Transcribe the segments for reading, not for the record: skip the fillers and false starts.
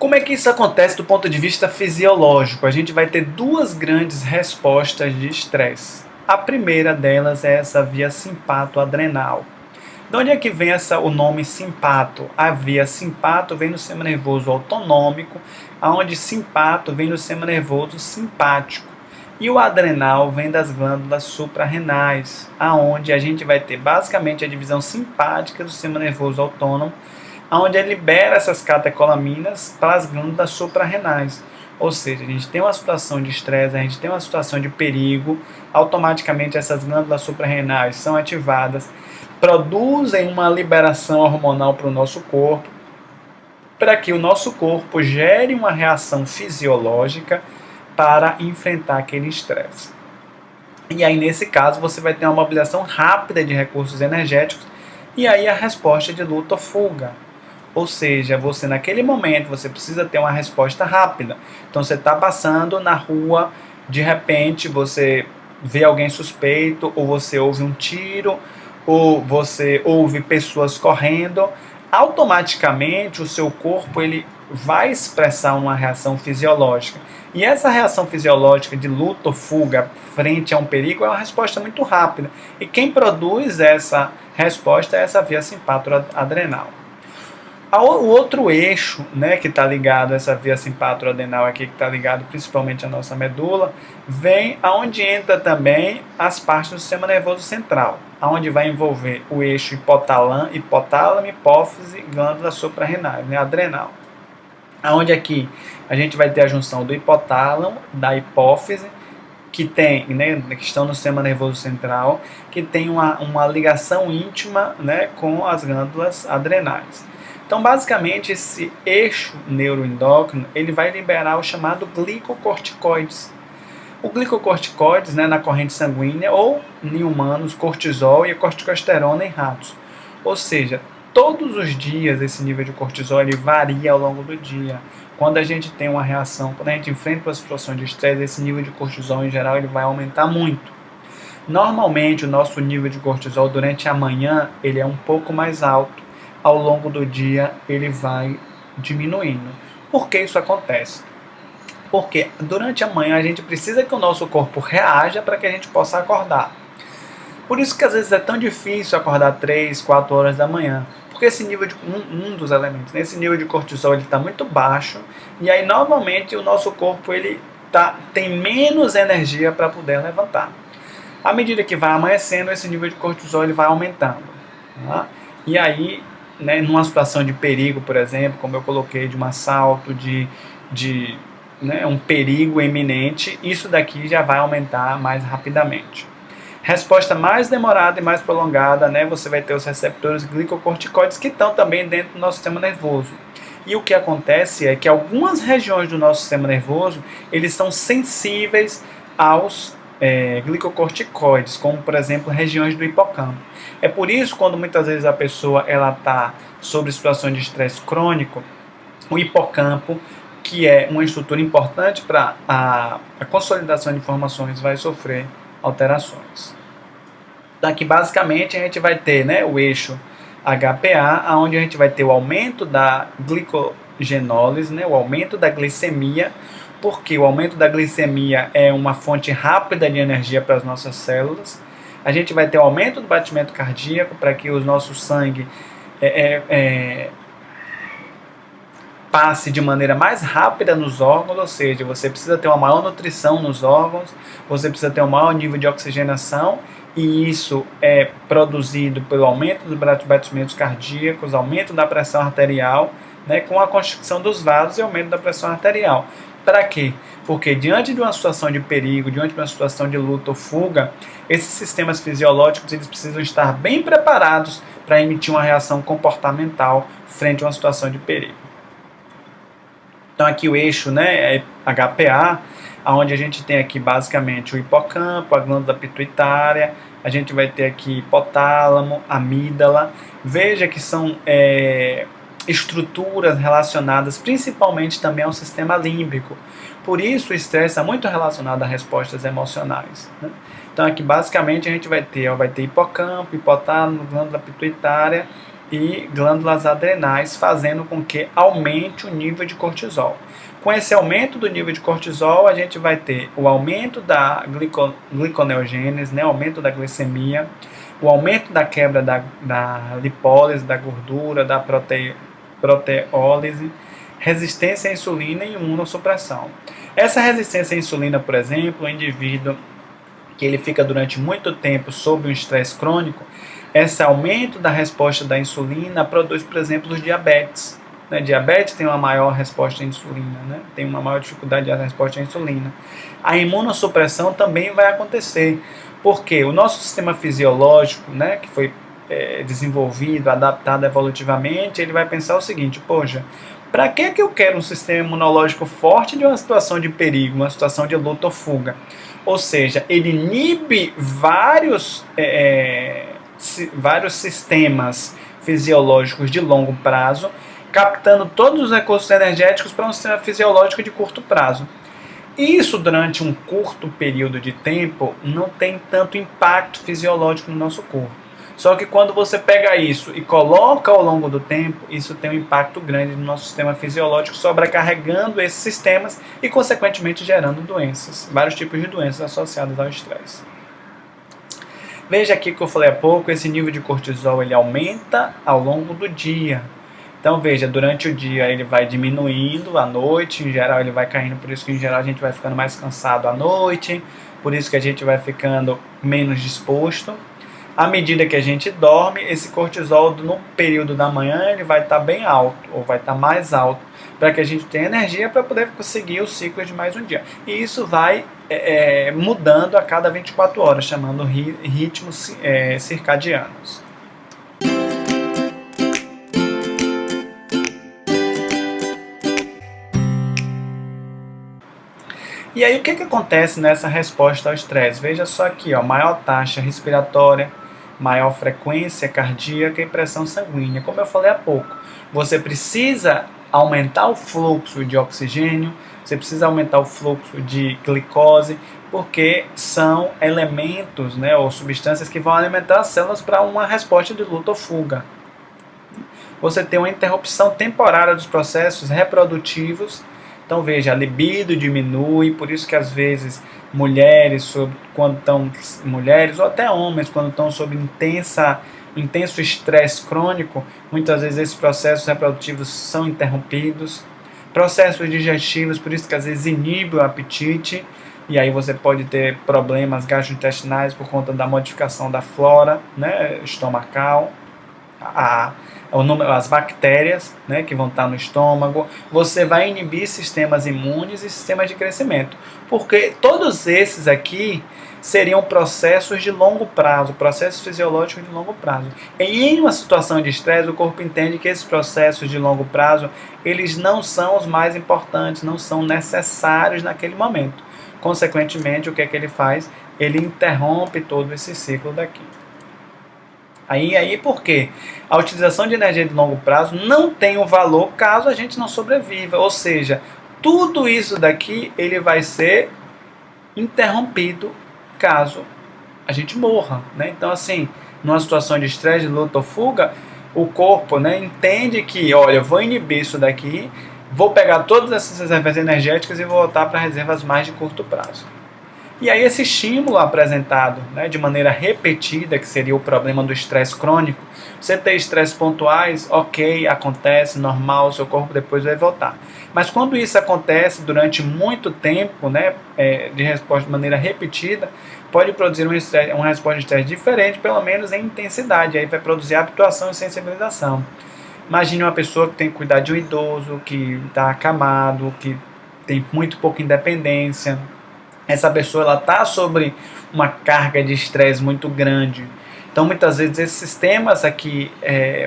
como é que isso acontece do ponto de vista fisiológico? A gente vai ter duas grandes respostas de estresse. A primeira delas é essa via simpato-adrenal. De onde é que vem o nome simpato? A via simpato vem no sistema nervoso autonômico, onde simpato vem no sistema nervoso simpático. E o adrenal vem das glândulas suprarrenais, aonde a gente vai ter basicamente a divisão simpática do sistema nervoso autônomo, onde ele libera essas catecolaminas para as glândulas suprarrenais. Ou seja, a gente tem uma situação de estresse, a gente tem uma situação de perigo, automaticamente essas glândulas suprarrenais são ativadas, produzem uma liberação hormonal para o nosso corpo, para que o nosso corpo gere uma reação fisiológica para enfrentar aquele estresse. E aí, nesse caso, você vai ter uma mobilização rápida de recursos energéticos e aí a resposta de luta ou fuga. Ou seja, você naquele momento, você precisa ter uma resposta rápida. Então você está passando na rua, de repente você vê alguém suspeito, ou você ouve um tiro, ou você ouve pessoas correndo. Automaticamente o seu corpo ele vai expressar uma reação fisiológica. E essa reação fisiológica de luta ou fuga frente a um perigo é uma resposta muito rápida. E quem produz essa resposta é essa via simpato-adrenal. O outro eixo, né, que está ligado a essa via simpato-adrenal aqui, que está ligado principalmente à nossa medula, vem aonde entra também as partes do sistema nervoso central, aonde vai envolver o eixo hipotálamo, hipófise, glândula suprarrenal, né, adrenal. Aonde aqui a gente vai ter a junção do hipotálamo, da hipófise, que tem, né, que estão no sistema nervoso central, que tem uma ligação íntima, né, com as glândulas adrenais. Então, basicamente, esse eixo neuroendócrino, ele vai liberar o chamado glicocorticoides. O glicocorticoides, né, na corrente sanguínea, ou em humanos, cortisol e a corticosterona em ratos. Ou seja, todos os dias esse nível de cortisol ele varia ao longo do dia. Quando a gente tem uma reação, quando a gente enfrenta uma situação de estresse, esse nível de cortisol em geral ele vai aumentar muito. Normalmente, o nosso nível de cortisol durante a manhã ele é um pouco mais alto. Ao longo do dia ele vai diminuindo. Por que isso acontece? Porque durante a manhã a gente precisa que o nosso corpo reaja para que a gente possa acordar. Por isso que às vezes é tão difícil acordar 3, 4 horas da manhã. Porque esse nível de um dos elementos, esse nível de cortisol está muito baixo e aí normalmente o nosso corpo ele tem menos energia para poder levantar. À medida que vai amanhecendo, esse nível de cortisol ele vai aumentando. Tá? E aí, né, numa situação de perigo, por exemplo, como eu coloquei, de um assalto, né, um perigo iminente, isso daqui já vai aumentar mais rapidamente. Resposta mais demorada e mais prolongada, né, você vai ter os receptores glicocorticoides que estão também dentro do nosso sistema nervoso. E o que acontece é que algumas regiões do nosso sistema nervoso, eles são sensíveis aos glicocorticoides, como por exemplo regiões do hipocampo. É por isso quando muitas vezes a pessoa está sob situação de estresse crônico, o hipocampo, que é uma estrutura importante para a consolidação de informações, vai sofrer alterações. Daqui basicamente a gente vai ter, né, o eixo HPA, onde a gente vai ter o aumento da glicogenólise, né, o aumento da glicemia, porque o aumento da glicemia é uma fonte rápida de energia para as nossas células. A gente vai ter o aumento do batimento cardíaco para que o nosso sangue passe de maneira mais rápida nos órgãos, ou seja, você precisa ter uma maior nutrição nos órgãos, você precisa ter um maior nível de oxigenação, e isso é produzido pelo aumento dos batimentos cardíacos, aumento da pressão arterial, né, com a constricção dos vasos e aumento da pressão arterial. Para quê? Porque diante de uma situação de perigo, diante de uma situação de luta ou fuga, esses sistemas fisiológicos eles precisam estar bem preparados para emitir uma reação comportamental frente a uma situação de perigo. Então aqui o eixo, né, é HPA, onde a gente tem aqui basicamente o hipocampo, a glândula pituitária, a gente vai ter aqui hipotálamo, amígdala. Veja que são estruturas relacionadas principalmente também ao sistema límbico. Por isso o estresse é muito relacionado a respostas emocionais, né? Então aqui basicamente a gente vai ter hipocampo, hipotálamo, glândula pituitária e glândulas adrenais, fazendo com que aumente o nível de cortisol. Com esse aumento do nível de cortisol, a gente vai ter o aumento da gliconeogênese, né, aumento da glicemia, o aumento da quebra da lipólise, da gordura, da proteólise, resistência à insulina e imunossupressão. Essa resistência à insulina, por exemplo, o indivíduo que ele fica durante muito tempo sob um estresse crônico, esse aumento da resposta da insulina produz, por exemplo, os diabetes. Diabetes tem uma maior resposta à insulina, né? Tem uma maior dificuldade de resposta à insulina. A imunossupressão também vai acontecer, porque o nosso sistema fisiológico, né, que foi desenvolvido, adaptado evolutivamente, ele vai pensar o seguinte: poxa, para que eu quero um sistema imunológico forte de uma situação de perigo, uma situação de luta ou fuga? Ou seja, ele inibe vários sistemas fisiológicos de longo prazo, captando todos os recursos energéticos para um sistema fisiológico de curto prazo. Isso, durante um curto período de tempo, não tem tanto impacto fisiológico no nosso corpo. Só que quando você pega isso e coloca ao longo do tempo, isso tem um impacto grande no nosso sistema fisiológico, sobrecarregando esses sistemas e, consequentemente, gerando doenças, vários tipos de doenças associadas ao estresse. Veja aqui que eu falei há pouco, esse nível de cortisol ele aumenta ao longo do dia. Então veja, durante o dia ele vai diminuindo, à noite em geral ele vai caindo, por isso que em geral a gente vai ficando mais cansado à noite, por isso que a gente vai ficando menos disposto. À medida que a gente dorme, esse cortisol no período da manhã ele vai estar bem alto, ou vai estar mais alto, para que a gente tenha energia para poder conseguir o ciclo de mais um dia. E isso vai mudando a cada 24 horas, chamando ritmos circadianos. E aí o que acontece nessa resposta ao estresse? Veja só aqui, ó, maior taxa respiratória, maior frequência cardíaca e pressão sanguínea. Como eu falei há pouco, você precisa aumentar o fluxo de oxigênio, você precisa aumentar o fluxo de glicose, porque são elementos, né, ou substâncias que vão alimentar as células para uma resposta de luta ou fuga. Você tem uma interrupção temporária dos processos reprodutivos. Então veja, a libido diminui, por isso que às vezes mulheres ou até homens, quando estão sob intenso estresse crônico, muitas vezes esses processos reprodutivos são interrompidos. Processos digestivos, por isso que às vezes inibe o apetite, e aí você pode ter problemas gastrointestinais por conta da modificação da flora, né, estomacal. As bactérias, né, que vão estar no estômago, você vai inibir sistemas imunes e sistemas de crescimento, porque todos esses aqui seriam processos de longo prazo, processos fisiológicos de longo prazo. E em uma situação de estresse, o corpo entende que esses processos de longo prazo, eles não são os mais importantes, não são necessários naquele momento. Consequentemente, o que é que ele faz? Ele interrompe todo esse ciclo daqui. Aí por quê? A utilização de energia de longo prazo não tem um valor caso a gente não sobreviva. Ou seja, tudo isso daqui ele vai ser interrompido caso a gente morra, né? Então, assim, numa situação de estresse, de luta ou fuga, o corpo, né, entende que, olha, eu vou inibir isso daqui, vou pegar todas essas reservas energéticas e vou voltar para reservas mais de curto prazo. E aí esse estímulo apresentado, né, de maneira repetida, que seria o problema do estresse crônico, você ter estresse pontuais, ok, acontece, normal, o seu corpo depois vai voltar. Mas quando isso acontece durante muito tempo, né, de resposta de maneira repetida, pode produzir uma resposta de estresse diferente, pelo menos em intensidade, aí vai produzir habituação e sensibilização. Imagine uma pessoa que tem que cuidar de um idoso, que está acamado, que tem muito pouca independência. Essa pessoa está sobre uma carga de estresse muito grande. Então, muitas vezes, esses sistemas aqui,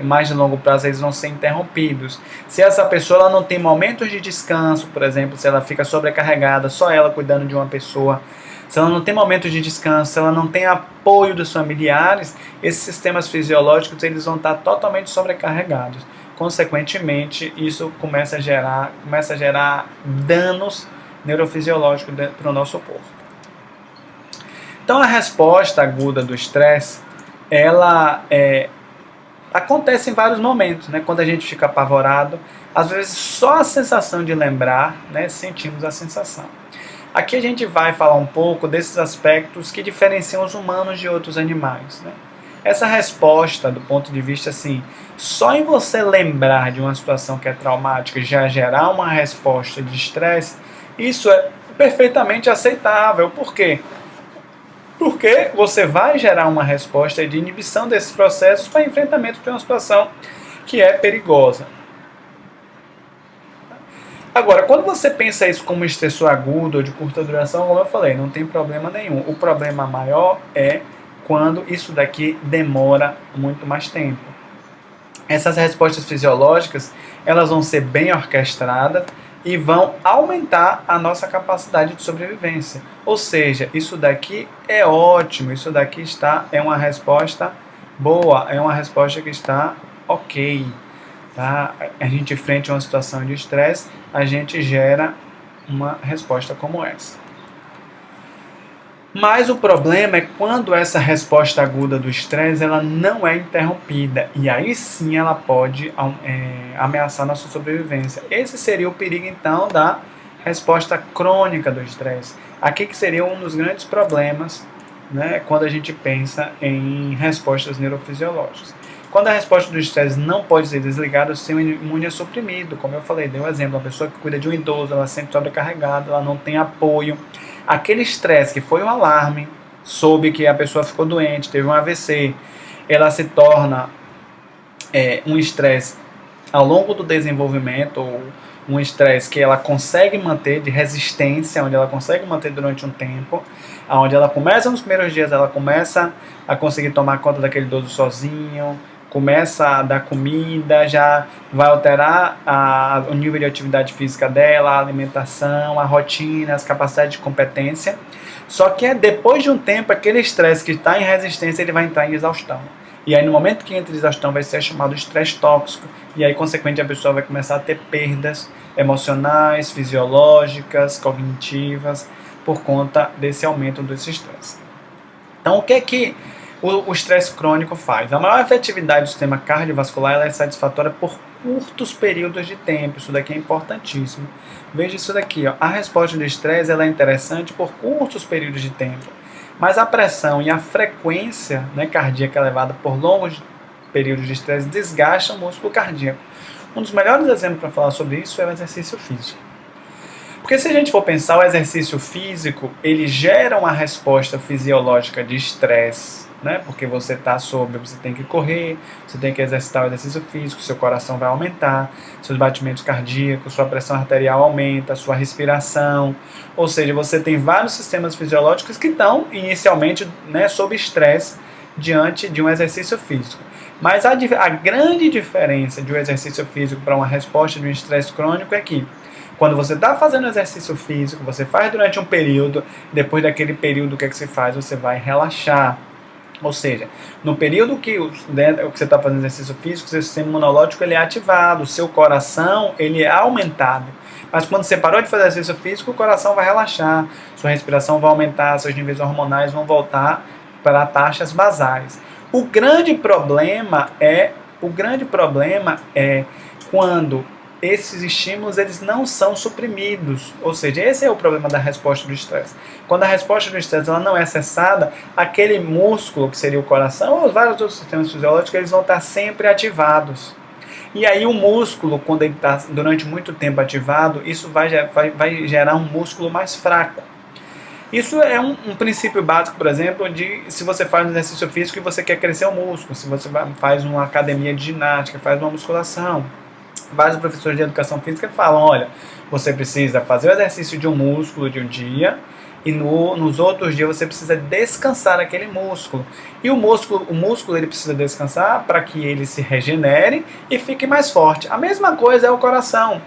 mais de longo prazo, eles vão ser interrompidos. Se essa pessoa ela não tem momentos de descanso, por exemplo, se ela fica sobrecarregada, só ela cuidando de uma pessoa, se ela não tem momentos de descanso, se ela não tem apoio dos familiares, esses sistemas fisiológicos eles vão estar totalmente sobrecarregados. Consequentemente, isso começa a gerar danos neurofisiológico para o nosso corpo. Então a resposta aguda do estresse, ela Acontece em vários momentos, né? Quando a gente fica apavorado, às vezes só a sensação de lembrar, né, sentimos a sensação. Aqui a gente vai falar um pouco desses aspectos que diferenciam os humanos de outros animais, né? Essa resposta, do ponto de vista assim, só em você lembrar de uma situação que é traumática já gerar uma resposta de estresse, isso é perfeitamente aceitável. Por quê? Porque você vai gerar uma resposta de inibição desses processos para enfrentamento de uma situação que é perigosa. Agora, quando você pensa isso como estressor agudo ou de curta duração, como eu falei, não tem problema nenhum. O problema maior é quando isso daqui demora muito mais tempo. Essas respostas fisiológicas, elas vão ser bem orquestradas e vão aumentar a nossa capacidade de sobrevivência. Ou seja, isso daqui é ótimo, isso daqui é uma resposta boa, é uma resposta que está ok. Tá? A gente, frente a uma situação de estresse, a gente gera uma resposta como essa. Mas o problema é quando essa resposta aguda do estresse ela não é interrompida, e aí sim ela pode ameaçar nossa sobrevivência. Esse seria o perigo então da resposta crônica do estresse. Aqui que seria um dos grandes problemas, né, quando a gente pensa em respostas neurofisiológicas. Quando a resposta do estresse não pode ser desligada, o sistema imune é suprimido. Como eu falei, dei um exemplo, uma pessoa que cuida de um idoso, ela sempre sobrecarregada, ela não tem apoio. Aquele estresse que foi um alarme, soube que a pessoa ficou doente, teve um AVC, ela se torna um estresse ao longo do desenvolvimento, ou um estresse que ela consegue manter de resistência, onde ela consegue manter durante um tempo, onde ela começa nos primeiros dias, ela começa a conseguir tomar conta daquele idoso sozinho, começa a dar comida, já vai alterar o nível de atividade física dela, a alimentação, a rotina, as capacidades de competência. Só que depois de um tempo, aquele estresse que está em resistência, ele vai entrar em exaustão. E aí no momento que entra em exaustão vai ser chamado estresse tóxico. E aí, consequentemente, a pessoa vai começar a ter perdas emocionais, fisiológicas, cognitivas, por conta desse aumento desse estresse. Então, o que é que o estresse crônico faz? A maior efetividade do sistema cardiovascular ela é satisfatória por curtos períodos de tempo. Isso daqui é importantíssimo. Veja isso daqui. Ó. A resposta do estresse ela é interessante por curtos períodos de tempo. Mas a pressão e a frequência, né, cardíaca elevada por longos períodos de estresse desgasta o músculo cardíaco. Um dos melhores exemplos para falar sobre isso é o exercício físico. Porque se a gente for pensar, o exercício físico, ele gera uma resposta fisiológica de estresse, né? Porque você tem que correr, você tem que exercitar o exercício físico, seu coração vai aumentar, seus batimentos cardíacos, sua pressão arterial aumenta, sua respiração, ou seja, você tem vários sistemas fisiológicos que estão inicialmente, né, sob estresse diante de um exercício físico. Mas a grande diferença de um exercício físico para uma resposta de um estresse crônico é que quando você está fazendo exercício físico, você faz durante um período, depois daquele período, o que é que você faz? Você vai relaxar. Ou seja, no período que você está fazendo exercício físico, seu sistema imunológico ele é ativado, o seu coração ele é aumentado. Mas quando você parou de fazer exercício físico, o coração vai relaxar, sua respiração vai aumentar, seus níveis hormonais vão voltar para taxas basais. O grande problema é quando esses estímulos eles não são suprimidos, ou seja, esse é o problema da resposta do estresse. Quando a resposta do estresse ela não é cessada, aquele músculo que seria o coração ou os vários outros sistemas fisiológicos eles vão estar sempre ativados. E aí o músculo, quando ele está durante muito tempo ativado, isso vai gerar um músculo mais fraco. Isso é um princípio básico, por exemplo, de se você faz um exercício físico e você quer crescer o músculo, se você faz uma academia de ginástica, faz uma musculação. Vários professores de educação física falam, olha, você precisa fazer o exercício de um músculo de um dia e nos outros dias você precisa descansar aquele músculo. E o músculo ele precisa descansar para que ele se regenere e fique mais forte. A mesma coisa é o coração.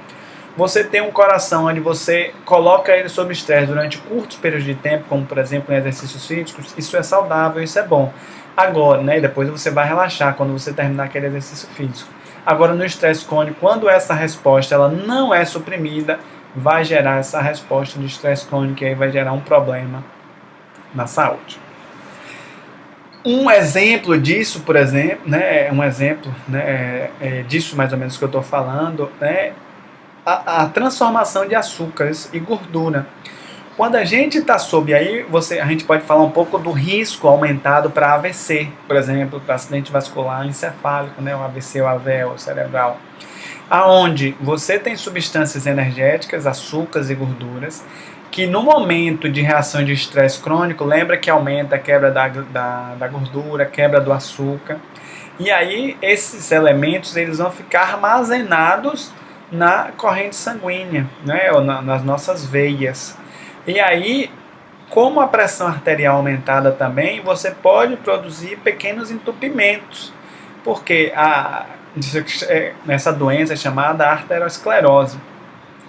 Você tem um coração onde você coloca ele sob estresse durante curtos períodos de tempo, como por exemplo em exercícios físicos, isso é saudável, isso é bom. Agora, né, depois você vai relaxar quando você terminar aquele exercício físico. Agora no estresse crônico, quando essa resposta ela não é suprimida, vai gerar essa resposta de estresse crônico e aí vai gerar um problema na saúde. Um exemplo disso, por exemplo, né, um exemplo, né, disso mais ou menos que eu estou falando, né, a transformação de açúcares e gordura. Quando a gente está sob aí, a gente pode falar um pouco do risco aumentado para AVC, por exemplo, para acidente vascular encefálico, né, o AVC, o AVE, o cerebral, aonde você tem substâncias energéticas, açúcares e gorduras, que no momento de reação de estresse crônico, lembra que aumenta a quebra da gordura, quebra do açúcar, e aí esses elementos eles vão ficar armazenados na corrente sanguínea, né, ou nas nossas veias. E aí, como a pressão arterial aumentada também, você pode produzir pequenos entupimentos, porque essa doença é chamada arteriosclerose,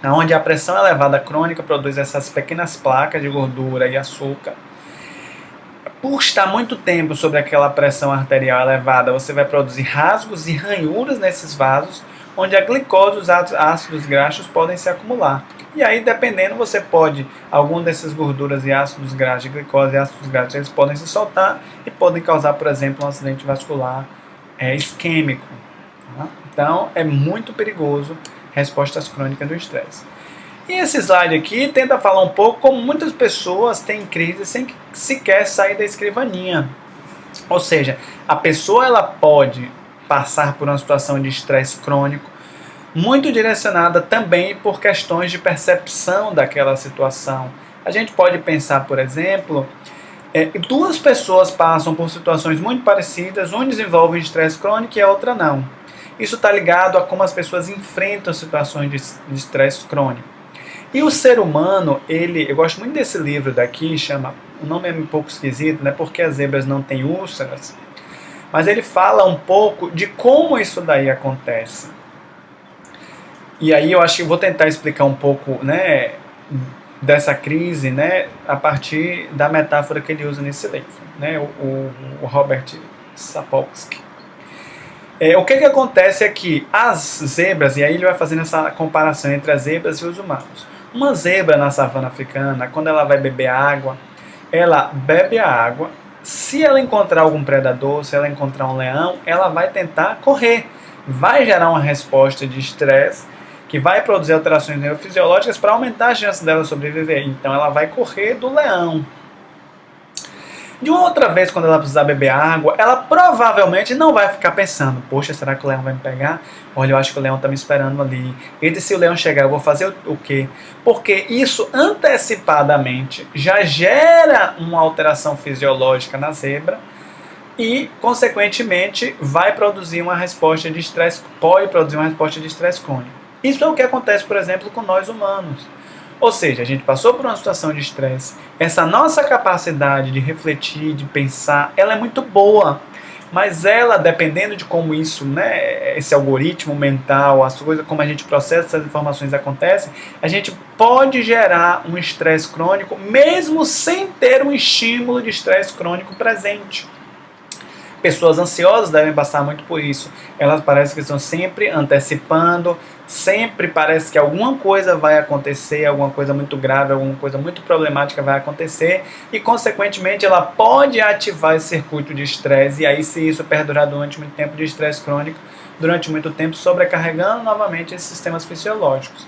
onde a pressão elevada crônica produz essas pequenas placas de gordura e açúcar. Por estar muito tempo sobre aquela pressão arterial elevada, você vai produzir rasgos e ranhuras nesses vasos, onde a glicose e os ácidos graxos podem se acumular. E aí, dependendo, você pode, algum dessas gorduras e ácidos graxos, glicose e ácidos graxos, eles podem se soltar e podem causar, por exemplo, um acidente vascular isquêmico. Tá? Então, é muito perigoso respostas crônicas do estresse. E esse slide aqui tenta falar um pouco como muitas pessoas têm crise sem sequer sair da escrivaninha. Ou seja, a pessoa ela pode passar por uma situação de estresse crônico, muito direcionada também por questões de percepção daquela situação. A gente pode pensar, por exemplo, duas pessoas passam por situações muito parecidas, uma desenvolve estresse crônico e a outra não. Isso está ligado a como as pessoas enfrentam situações de estresse crônico. E o ser humano, eu gosto muito desse livro daqui, o nome é um pouco esquisito, né, porque as zebras não têm úlceras, mas ele fala um pouco de como isso daí acontece. E aí eu acho que vou tentar explicar um pouco, né, dessa crise, né, a partir da metáfora que ele usa nesse livro, né, o Robert Sapolsky. O que acontece é que as zebras, e aí ele vai fazendo essa comparação entre as zebras e os humanos. Uma zebra na savana africana, quando ela vai beber água, ela bebe a água, se ela encontrar algum predador, se ela encontrar um leão, ela vai tentar correr, vai gerar uma resposta de estresse, que vai produzir alterações neurofisiológicas para aumentar a chance dela sobreviver. Então ela vai correr do leão. De uma outra vez, quando ela precisar beber água, ela provavelmente não vai ficar pensando: poxa, será que o leão vai me pegar? Olha, eu acho que o leão está me esperando ali. E se o leão chegar, eu vou fazer o quê? Porque isso antecipadamente já gera uma alteração fisiológica na zebra e, consequentemente, vai produzir uma resposta de estresse, pode produzir uma resposta de estresse crônico. Isso é o que acontece, por exemplo, com nós humanos. Ou seja, a gente passou por uma situação de estresse, essa nossa capacidade de refletir, de pensar, ela é muito boa, mas ela, dependendo de como isso, né, esse algoritmo mental, as coisas, como a gente processa essas informações acontecem, a gente pode gerar um estresse crônico, mesmo sem ter um estímulo de estresse crônico presente. Pessoas ansiosas devem passar muito por isso. Elas parecem que estão sempre antecipando, sempre parece que alguma coisa vai acontecer, alguma coisa muito grave, alguma coisa muito problemática vai acontecer e, consequentemente, ela pode ativar esse circuito de estresse e aí, se isso perdurar durante muito tempo de estresse crônico, durante muito tempo sobrecarregando novamente esses sistemas fisiológicos.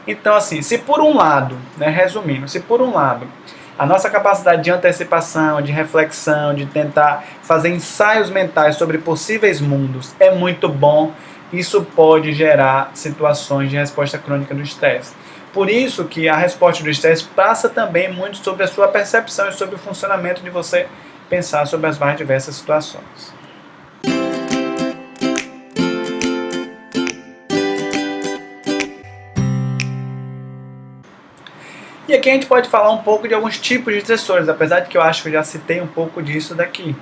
Então, assim, se por um lado, né, resumindo, se por um lado a nossa capacidade de antecipação, de reflexão, de tentar fazer ensaios mentais sobre possíveis mundos é muito bom, isso pode gerar situações de resposta crônica do estresse. Por isso que a resposta do estresse passa também muito sobre a sua percepção e sobre o funcionamento de você pensar sobre as mais diversas situações. E aqui a gente pode falar um pouco de alguns tipos de estressores, apesar de que eu acho que eu já citei um pouco disso daqui.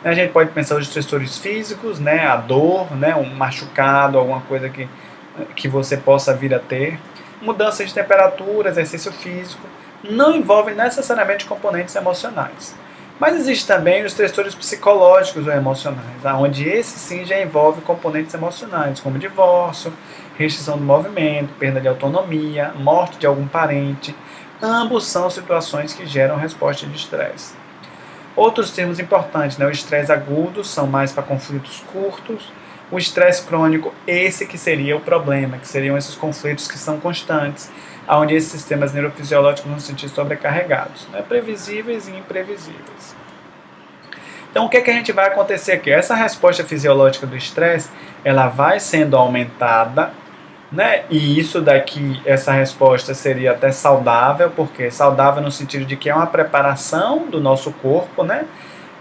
A gente pode pensar os estressores físicos, né, a dor, né, um machucado, alguma coisa que você possa vir a ter. Mudança de temperatura, exercício físico, não envolvem necessariamente componentes emocionais. Mas existem também os estressores psicológicos ou emocionais, onde esse sim já envolve componentes emocionais, como divórcio, restrição do movimento, perda de autonomia, morte de algum parente. Ambos são situações que geram resposta de estresse. Outros termos importantes, né? O estresse agudo são mais para conflitos curtos. O estresse crônico, esse que seria o problema, que seriam esses conflitos que são constantes, onde esses sistemas neurofisiológicos vão se sentir sobrecarregados, né? Previsíveis e imprevisíveis. Então, o que a gente vai acontecer aqui? Essa resposta fisiológica do estresse, ela vai sendo aumentada, né? E isso daqui, essa resposta seria até saudável, porque saudável no sentido de que é uma preparação do nosso corpo, né?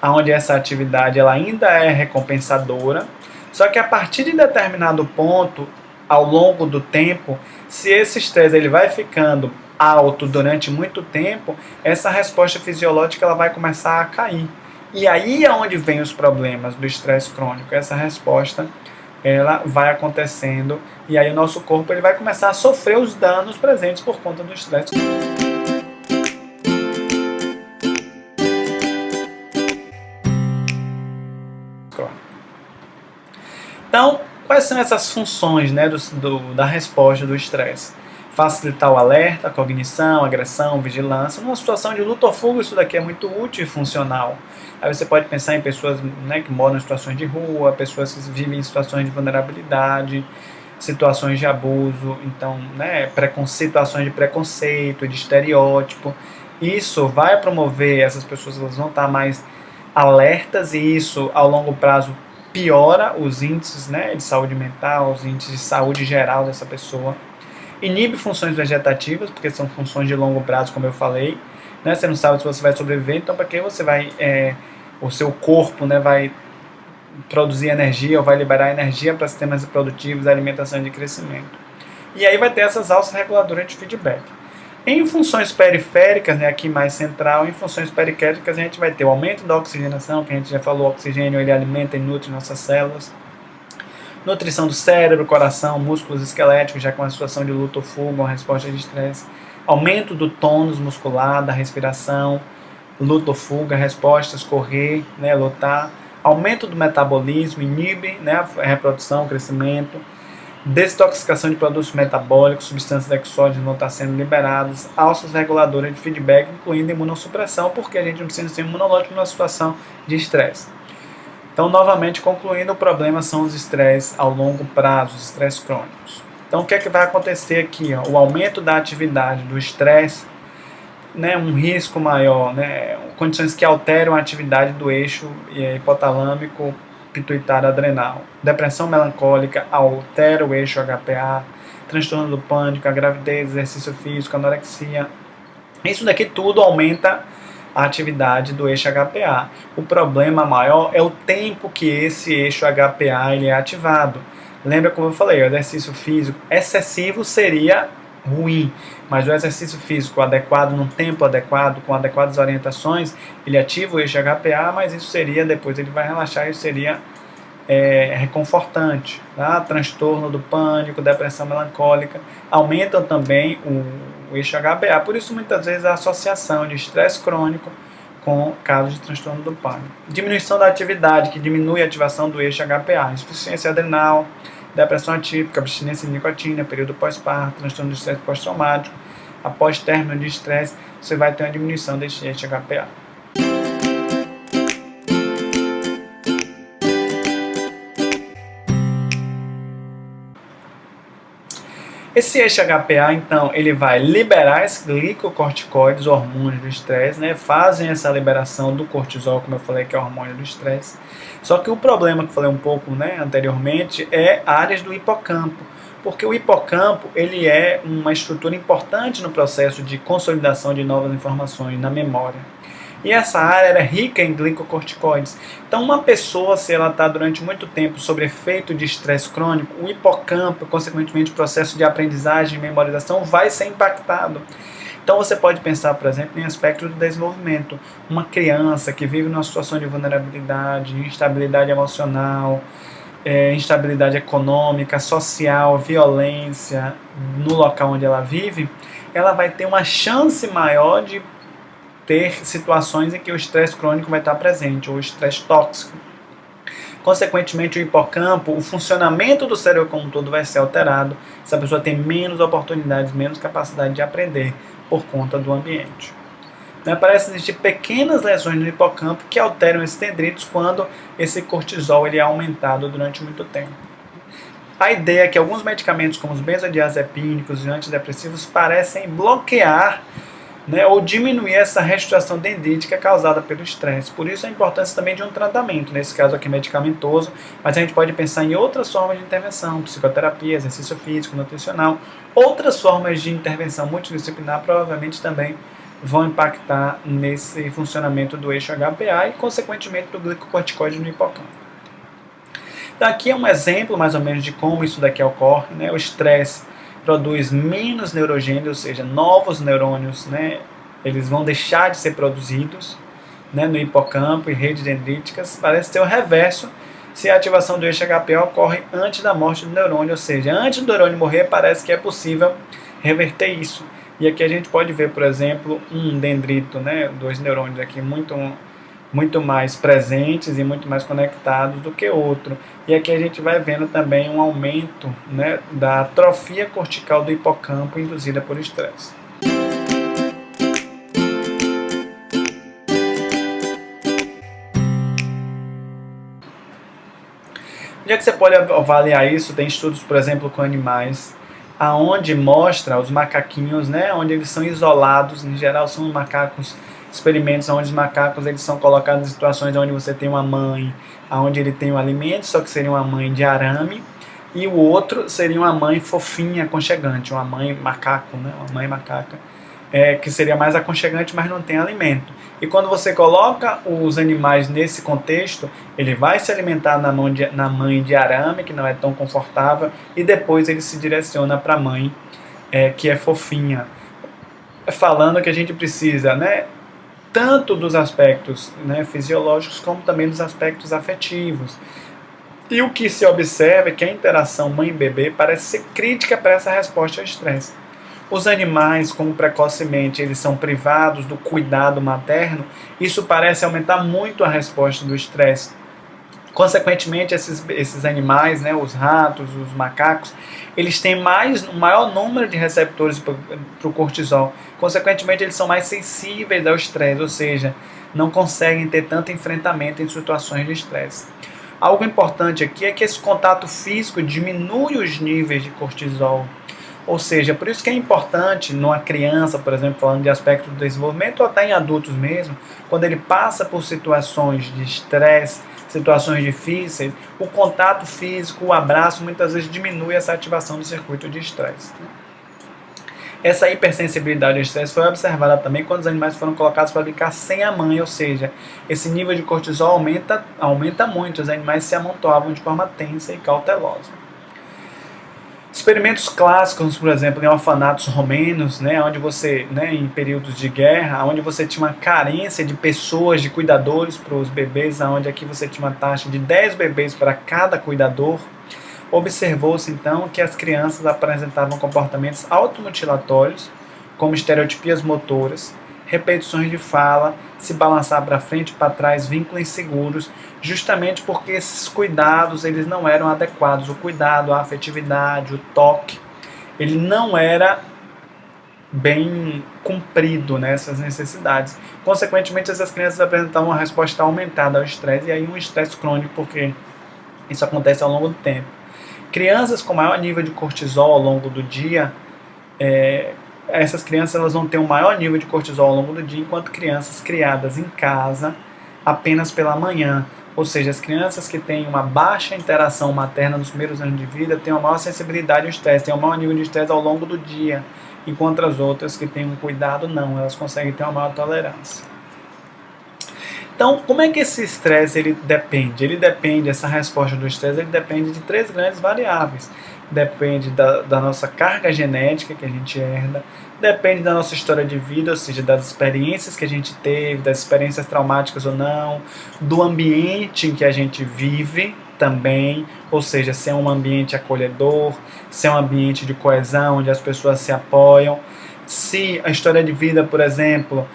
Onde essa atividade ela ainda é recompensadora, só que a partir de determinado ponto, ao longo do tempo, se esse estresse ele vai ficando alto durante muito tempo, essa resposta fisiológica ela vai começar a cair. E aí é onde vem os problemas do estresse crônico. Essa resposta ela vai acontecendo e aí o nosso corpo ele vai começar a sofrer os danos presentes por conta do estresse crônico. Então, quais são essas funções, né, da resposta do estresse? Facilitar o alerta, a cognição, a agressão, vigilância. Numa situação de luta ou fuga, isso daqui é muito útil e funcional. Aí você pode pensar em pessoas, né, que moram em situações de rua, pessoas que vivem em situações de vulnerabilidade, situações de abuso, então, né, situações de preconceito, de estereótipo. Isso vai promover, essas pessoas elas vão estar mais alertas e isso, ao longo prazo, piora os índices, né, de saúde mental, os índices de saúde geral dessa pessoa. Inibe funções vegetativas, porque são funções de longo prazo, como eu falei, né? Você não sabe se você vai sobreviver, então para que você vai, o seu corpo, né, vai produzir energia ou vai liberar energia para sistemas reprodutivos, alimentação e de crescimento. E aí vai ter essas alças reguladoras de feedback. Em funções periféricas, né, aqui mais central, em funções periféricas a gente vai ter o aumento da oxigenação, que a gente já falou, o oxigênio ele alimenta e nutre nossas células. Nutrição do cérebro, coração, músculos esqueléticos, já com a situação de luta ou fuga, uma resposta de estresse. Aumento do tônus muscular, da respiração, luta ou fuga, respostas, correr, né, lutar. Aumento do metabolismo, inibe, né, a reprodução, o crescimento. Desintoxicação de produtos metabólicos, substâncias exógenas não estão sendo liberadas. Alças reguladoras de feedback, incluindo imunossupressão, porque a gente não precisa ser imunológico numa situação de estresse. Então, novamente, concluindo, o problema são os estresses ao longo prazo, os estresses crônicos. Então, o que é que vai acontecer aqui? Ó? O aumento da atividade do estresse, né, um risco maior, né, condições que alteram a atividade do eixo hipotalâmico, pituitário adrenal. Depressão melancólica altera o eixo HPA, transtorno do pânico, a gravidez, exercício físico, anorexia. Isso daqui tudo aumenta a atividade do eixo HPA. O problema maior é o tempo que esse eixo HPA ele é ativado. Lembra como eu falei, o exercício físico excessivo seria ruim, mas o exercício físico adequado, num tempo adequado, com adequadas orientações, ele ativa o eixo HPA, mas isso seria, depois ele vai relaxar, isso seria reconfortante. Tá? Transtorno do pânico, depressão melancólica, aumentam também o eixo HPA, por isso muitas vezes a associação de estresse crônico com casos de transtorno do pânico. Diminuição da atividade, que diminui a ativação do eixo HPA, insuficiência adrenal, depressão atípica, abstinência de nicotina, período pós-parto, transtorno de estresse pós-traumático, após término de estresse, você vai ter uma diminuição desse eixo HPA. Esse eixo HPA, então, ele vai liberar esses glicocorticoides, hormônios do estresse, né? Fazem essa liberação do cortisol, como eu falei, que é o hormônio do estresse. Só que o problema que eu falei um pouco, né, anteriormente é áreas do hipocampo, porque o hipocampo ele é uma estrutura importante no processo de consolidação de novas informações na memória. E essa área era rica em glicocorticoides. Então, uma pessoa, se ela está durante muito tempo sob efeito de estresse crônico, o hipocampo, consequentemente, o processo de aprendizagem e memorização vai ser impactado. Então, você pode pensar, por exemplo, em aspectos do desenvolvimento. Uma criança que vive numa situação de vulnerabilidade, instabilidade emocional, instabilidade econômica, social, violência no local onde ela vive, ela vai ter uma chance maior de ter situações em que o estresse crônico vai estar presente, ou o estresse tóxico. Consequentemente, o hipocampo, o funcionamento do cérebro como um todo vai ser alterado. Essa pessoa tem menos oportunidades, menos capacidade de aprender por conta do ambiente. né? Parece existir pequenas lesões no hipocampo que alteram esses dendritos quando esse cortisol ele é aumentado durante muito tempo. A ideia é que alguns medicamentos, como os benzodiazepínicos e antidepressivos, parecem bloquear, né, ou diminuir essa restituição dendrítica causada pelo estresse. Por isso a importância também de um tratamento, nesse caso aqui medicamentoso, mas a gente pode pensar em outras formas de intervenção, psicoterapia, exercício físico, nutricional, outras formas de intervenção multidisciplinar provavelmente também vão impactar nesse funcionamento do eixo HPA e consequentemente do glicocorticoide no hipocampo. Então aqui é um exemplo mais ou menos de como isso daqui ocorre, né? O estresse produz menos neurogênio, ou seja, novos neurônios, né? Eles vão deixar de ser produzidos, né, no hipocampo e redes dendríticas. Parece ter o reverso se a ativação do eixo HPA ocorre antes da morte do neurônio, ou seja, antes do neurônio morrer parece que é possível reverter isso. E aqui a gente pode ver, por exemplo, um dendrito, né, dois neurônios aqui muito mais presentes e muito mais conectados do que outro. E aqui a gente vai vendo também um aumento, né, da atrofia cortical do hipocampo induzida por estresse. Onde é que você pode avaliar isso? Tem estudos, por exemplo, com animais, aonde mostra os macaquinhos, né, onde eles são isolados, em geral são macacos, experimentos onde os macacos eles são colocados em situações onde você tem uma mãe, onde ele tem um alimento, só que seria uma mãe de arame, e o outro seria uma mãe fofinha, aconchegante, uma mãe macaco, né, uma mãe macaca, que seria mais aconchegante, mas não tem alimento. E quando você coloca os animais nesse contexto, ele vai se alimentar na mãe de arame, que não é tão confortável, e depois ele se direciona para a mãe, que é fofinha. Falando que a gente precisa, né, tanto dos aspectos, né, fisiológicos, como também dos aspectos afetivos. E o que se observa é que a interação mãe-bebê parece ser crítica para essa resposta ao estresse. Os animais, como precocemente eles são privados do cuidado materno, isso parece aumentar muito a resposta do estresse. Consequentemente, esses animais, né, os ratos, os macacos, eles têm um maior número de receptores para o cortisol. Consequentemente, eles são mais sensíveis ao estresse, ou seja, não conseguem ter tanto enfrentamento em situações de estresse. Algo importante aqui é que esse contato físico diminui os níveis de cortisol. Ou seja, por isso que é importante numa criança, por exemplo, falando de aspecto do desenvolvimento, ou até em adultos mesmo, quando ele passa por situações de estresse, situações difíceis, o contato físico, o abraço, muitas vezes diminui essa ativação do circuito de estresse. Essa hipersensibilidade ao estresse foi observada também quando os animais foram colocados para brincar sem a mãe, ou seja, esse nível de cortisol aumenta muito, os animais se amontoavam de forma tensa e cautelosa. Experimentos clássicos, por exemplo, em orfanatos romenos, né, onde você, né, em períodos de guerra, onde você tinha uma carência de pessoas, de cuidadores para os bebês, onde aqui você tinha uma taxa de 10 bebês para cada cuidador, observou-se então que as crianças apresentavam comportamentos automutilatórios, como estereotipias motoras, repetições de fala, se balançar para frente e para trás, vínculos inseguros, justamente porque esses cuidados eles não eram adequados. O cuidado, a afetividade, o toque, ele não era bem cumprido nessas necessidades. Consequentemente, essas crianças apresentavam uma resposta aumentada ao estresse, e aí um estresse crônico, porque isso acontece ao longo do tempo. Crianças com maior nível de cortisol ao longo do dia, essas crianças elas vão ter um maior nível de cortisol ao longo do dia, enquanto crianças criadas em casa apenas pela manhã. Ou seja, as crianças que têm uma baixa interação materna nos primeiros anos de vida têm uma maior sensibilidade ao estresse, têm um maior nível de estresse ao longo do dia, enquanto as outras que têm um cuidado não, elas conseguem ter uma maior tolerância. Então, como é que esse estresse ele depende? Essa resposta do estresse, ele depende de 3 grandes variáveis. Depende da nossa carga genética que a gente herda, depende da nossa história de vida, ou seja, das experiências que a gente teve, das experiências traumáticas ou não, do ambiente em que a gente vive também, ou seja, se é um ambiente acolhedor, se é um ambiente de coesão, onde as pessoas se apoiam. Se a história de vida, por exemplo,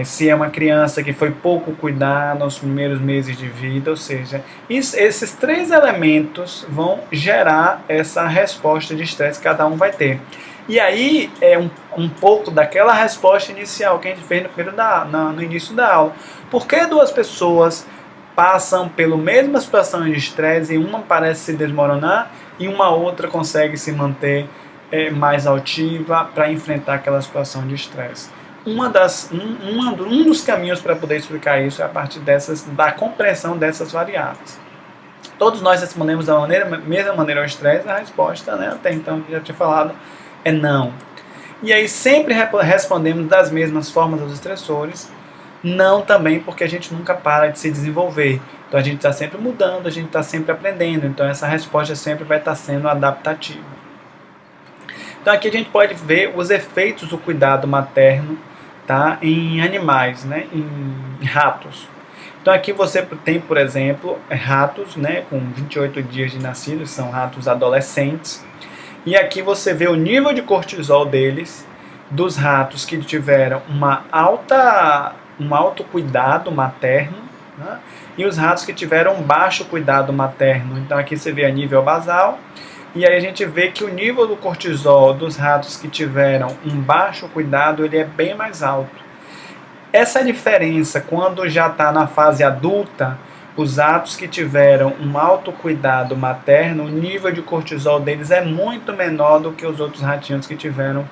se é uma criança que foi pouco cuidada nos primeiros meses de vida, ou seja, esses 3 elementos vão gerar essa resposta de estresse que cada um vai ter. E aí é um pouco daquela resposta inicial que a gente fez no início da aula. Por que 2 pessoas passam pela mesma situação de estresse e uma parece se desmoronar e uma outra consegue se manter mais altiva para enfrentar aquela situação de estresse? Um dos caminhos para poder explicar isso é a partir da compreensão dessas variáveis. Todos nós respondemos da mesma maneira ao estresse, a resposta, né, até então que já tinha falado, é não. E aí sempre respondemos das mesmas formas aos estressores, não também porque a gente nunca para de se desenvolver. Então a gente está sempre mudando, a gente está sempre aprendendo, então essa resposta sempre vai estar sendo adaptativa. Então aqui a gente pode ver os efeitos do cuidado materno, tá, em animais, né, em ratos. Então aqui você tem, por exemplo, ratos, né, com 28 dias de nascidos, são ratos adolescentes. E aqui você vê o nível de cortisol deles, dos ratos que tiveram um alto cuidado materno, né, e os ratos que tiveram um baixo cuidado materno. Então aqui você vê a nível basal. E aí a gente vê que o nível do cortisol dos ratos que tiveram um baixo cuidado, ele é bem mais alto. Essa diferença, quando já está na fase adulta, os ratos que tiveram um alto cuidado materno, o nível de cortisol deles é muito menor do que os outros ratinhos que tiveram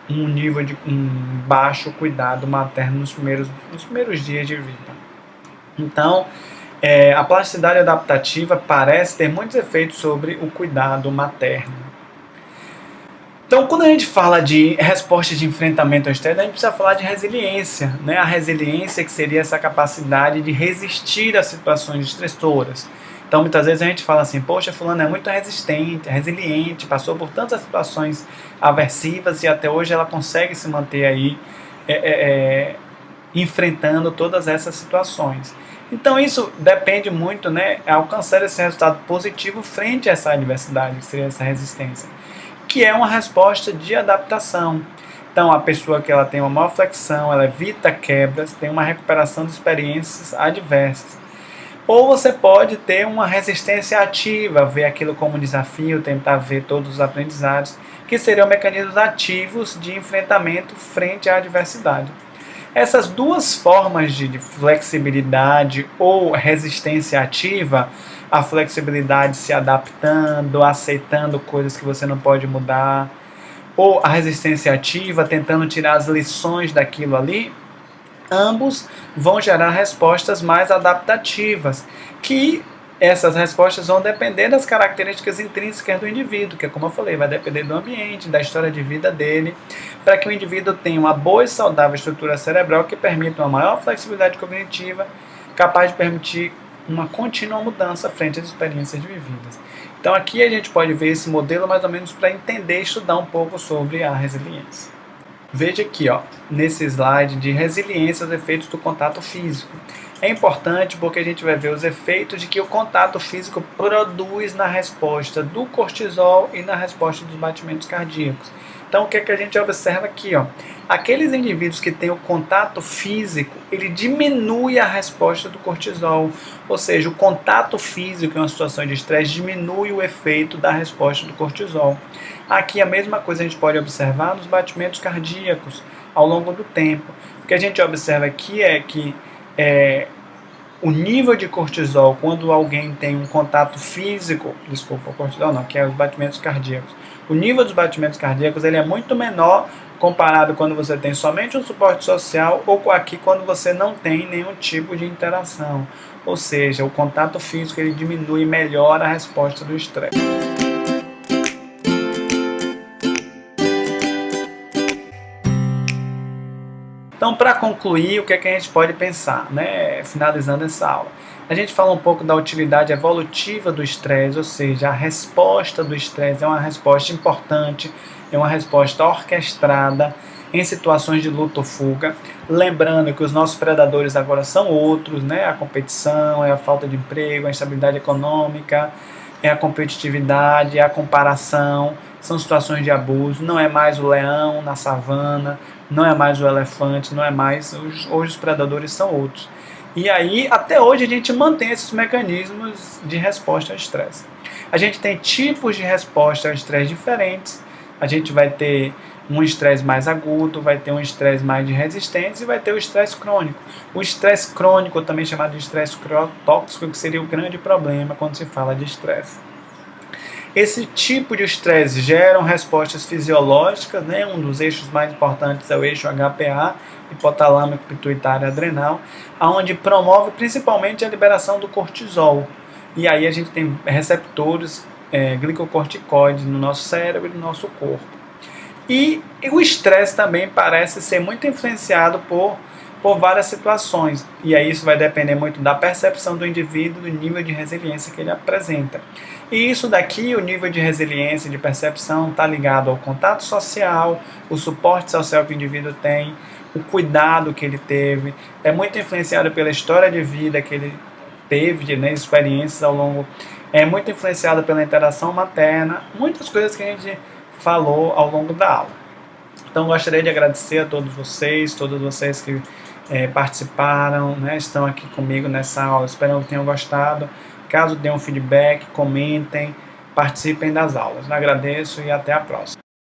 um baixo cuidado materno nos primeiros dias de vida. Então, a plasticidade adaptativa parece ter muitos efeitos sobre o cuidado materno. Então, quando a gente fala de resposta de enfrentamento ao estresse, a gente precisa falar de resiliência, né? A resiliência que seria essa capacidade de resistir a situações estressoras. Então, muitas vezes a gente fala assim, poxa, fulano é muito resistente, resiliente, passou por tantas situações aversivas e até hoje ela consegue se manter aí enfrentando todas essas situações. Então isso depende muito, né, alcançar esse resultado positivo frente a essa adversidade, que seria essa resistência, que é uma resposta de adaptação. Então a pessoa que ela tem uma maior flexão, ela evita quebras, tem uma recuperação de experiências adversas. Ou você pode ter uma resistência ativa, ver aquilo como desafio, tentar ver todos os aprendizados, que seriam mecanismos ativos de enfrentamento frente à adversidade. Essas 2 formas de flexibilidade ou resistência ativa, a flexibilidade se adaptando, aceitando coisas que você não pode mudar, ou a resistência ativa tentando tirar as lições daquilo ali, ambos vão gerar respostas mais adaptativas, que essas respostas vão depender das características intrínsecas do indivíduo, que, como eu falei, vai depender do ambiente, da história de vida dele, para que o indivíduo tenha uma boa e saudável estrutura cerebral que permita uma maior flexibilidade cognitiva, capaz de permitir uma contínua mudança frente às experiências vividas. Então aqui a gente pode ver esse modelo mais ou menos para entender e estudar um pouco sobre a resiliência. Veja aqui, ó, nesse slide de resiliência, os efeitos do contato físico. É importante porque a gente vai ver os efeitos de que o contato físico produz na resposta do cortisol e na resposta dos batimentos cardíacos. Então, o que é que a gente observa aqui? Ó? Aqueles indivíduos que têm o contato físico, ele diminui a resposta do cortisol. Ou seja, o contato físico em uma situação de estresse diminui o efeito da resposta do cortisol. Aqui a mesma coisa a gente pode observar nos batimentos cardíacos ao longo do tempo. O que a gente observa aqui é que o nível de cortisol, quando alguém tem um contato físico, o cortisol não, que é os batimentos cardíacos, o nível dos batimentos cardíacos ele é muito menor comparado quando você tem somente um suporte social ou aqui quando você não tem nenhum tipo de interação. Ou seja, o contato físico ele diminui e melhora a resposta do estresse. Então, para concluir, o que é que a gente pode pensar, né? Finalizando essa aula? A gente fala um pouco da utilidade evolutiva do estresse, ou seja, a resposta do estresse é uma resposta importante, é uma resposta orquestrada em situações de luta ou fuga. Lembrando que os nossos predadores agora são outros, né? A competição, é a falta de emprego, a instabilidade econômica, é a competitividade, é a comparação. são situações de abuso, não é mais o leão na savana, não é mais o elefante, não é mais, hoje os predadores são outros. E aí, até hoje, a gente mantém esses mecanismos de resposta ao estresse. A gente tem tipos de resposta ao estresse diferentes. A gente vai ter um estresse mais agudo, vai ter um estresse mais de resistência e vai ter o estresse crônico. O estresse crônico, também chamado de estresse tóxico, que seria o grande problema quando se fala de estresse. Esse tipo de estresse gera respostas fisiológicas, né? Um dos eixos mais importantes é o eixo HPA, hipotalâmico pituitário adrenal, onde promove principalmente a liberação do cortisol. E aí a gente tem receptores glicocorticoides no nosso cérebro e no nosso corpo. E o estresse também parece ser muito influenciado por várias situações. E aí isso vai depender muito da percepção do indivíduo, do nível de resiliência que ele apresenta. E isso daqui, o nível de resiliência e de percepção, está ligado ao contato social, o suporte social que o indivíduo tem, o cuidado que ele teve, é muito influenciado pela história de vida que ele teve, né, experiências ao longo, é muito influenciado pela interação materna, muitas coisas que a gente falou ao longo da aula. Então gostaria de agradecer a todos vocês que participaram, né, estão aqui comigo nessa aula, espero que tenham gostado. Caso tenham feedback, comentem, participem das aulas. Agradeço e até a próxima.